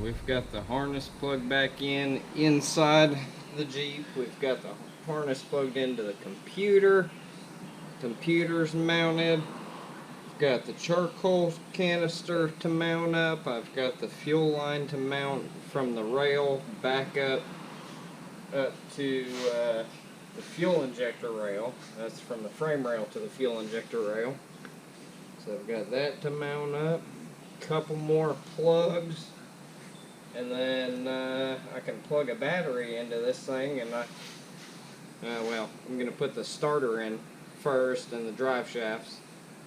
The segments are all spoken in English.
We've got the harness plugged back in inside the Jeep. We've got the harness plugged into the computer. Computer's mounted. We've got the charcoal canister to mount up. I've got the fuel line to mount from the rail back up to the fuel injector rail. That's from the frame rail to the fuel injector rail. So I've got that to mount up. Couple more plugs, and then I can plug a battery into this thing, and well, I'm going to put the starter in first and the drive shafts,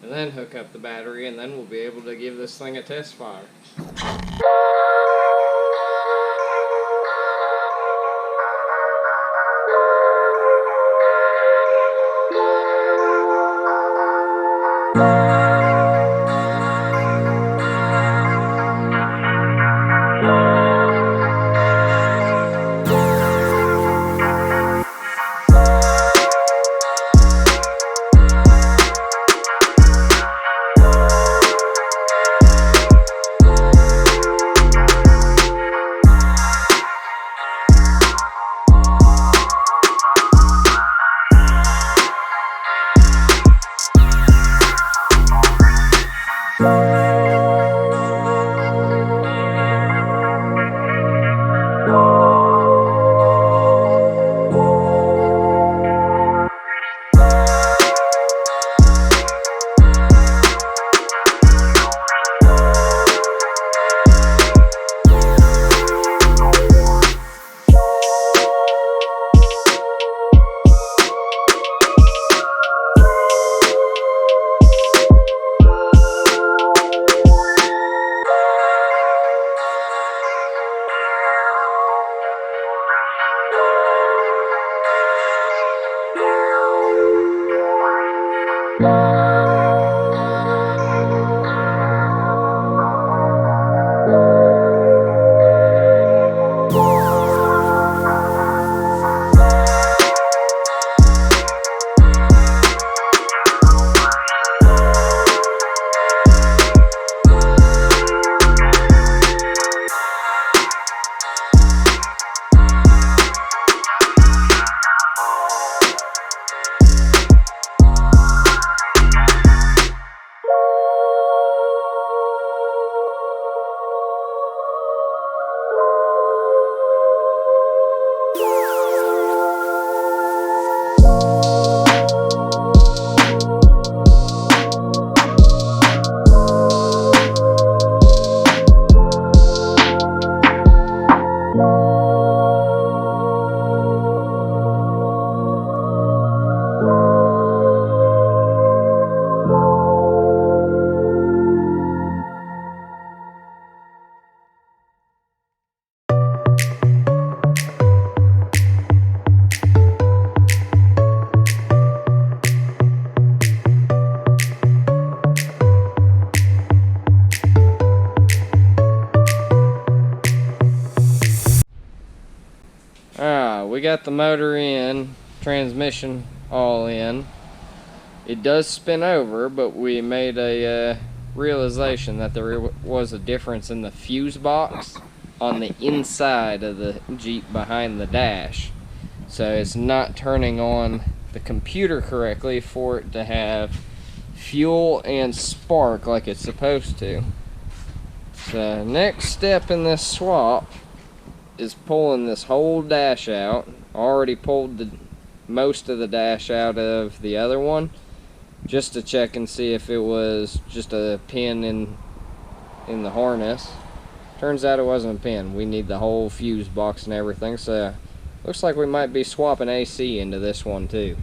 and then hook up the battery, and then we'll be able to give this thing a test fire. got the motor in, transmission all in. It does spin over, but we made a realization that there was a difference in the fuse box on the inside of the Jeep behind the dash. So it's not turning on the computer correctly for it to have fuel and spark like it's supposed to. So next step in this swap is pulling this whole dash out. Already pulled most of the dash out of the other one, just to check and see if it was just a pin in the harness. Turns out it wasn't a pin. We need the whole fuse box and everything, so looks like we might be swapping AC into this one too.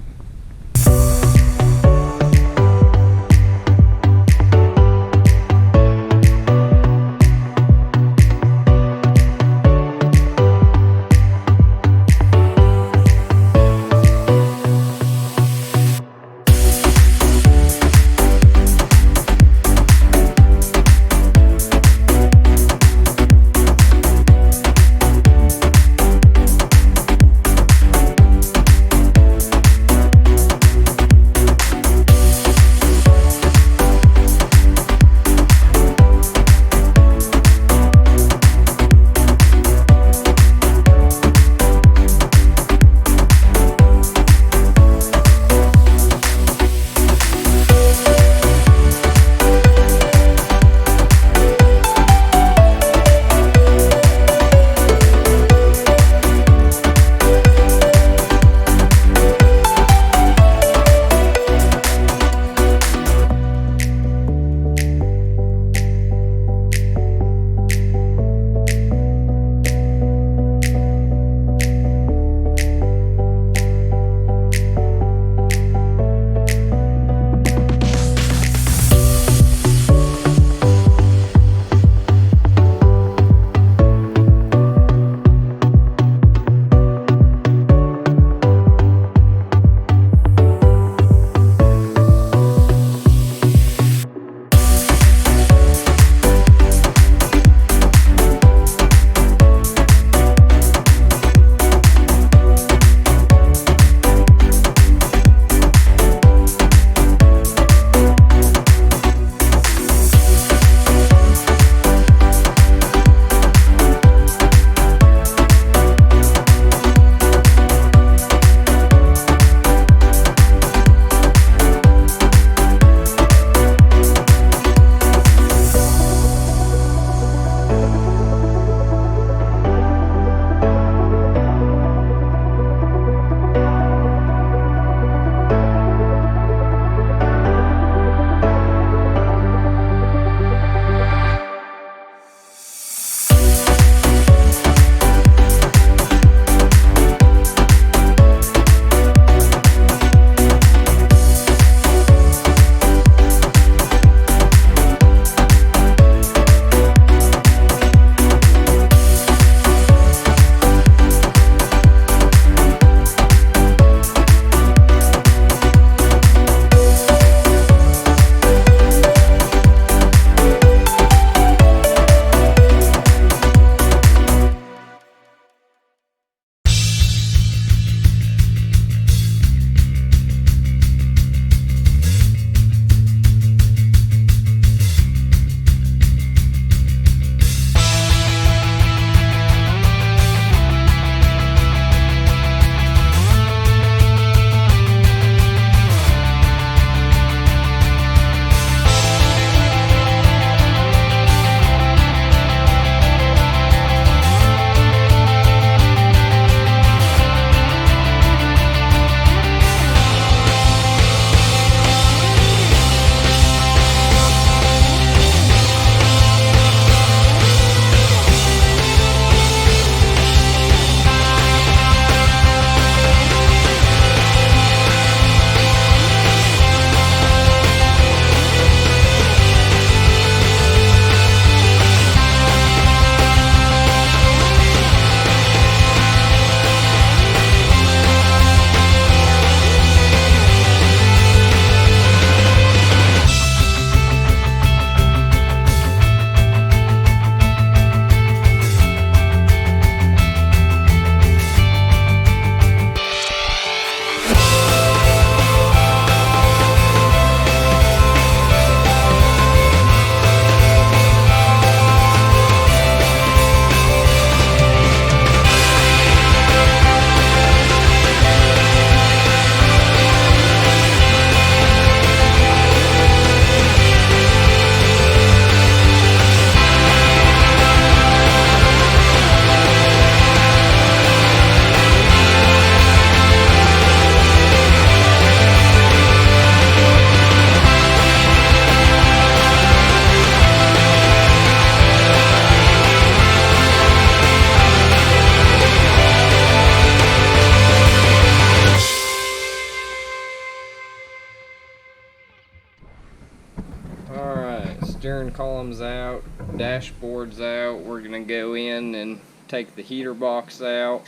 steering column's out, dashboard's out. We're gonna go in and take the heater box out,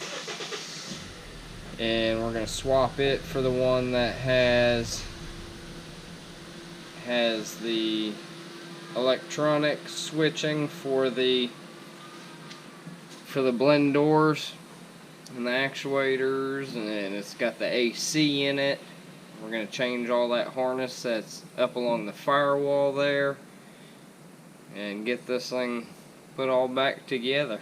and we're gonna swap it for the one that has the electronic switching for the blend doors and the actuators, and it's got the AC in it. We're going to change all that harness that's up along the firewall there and get this thing put all back together.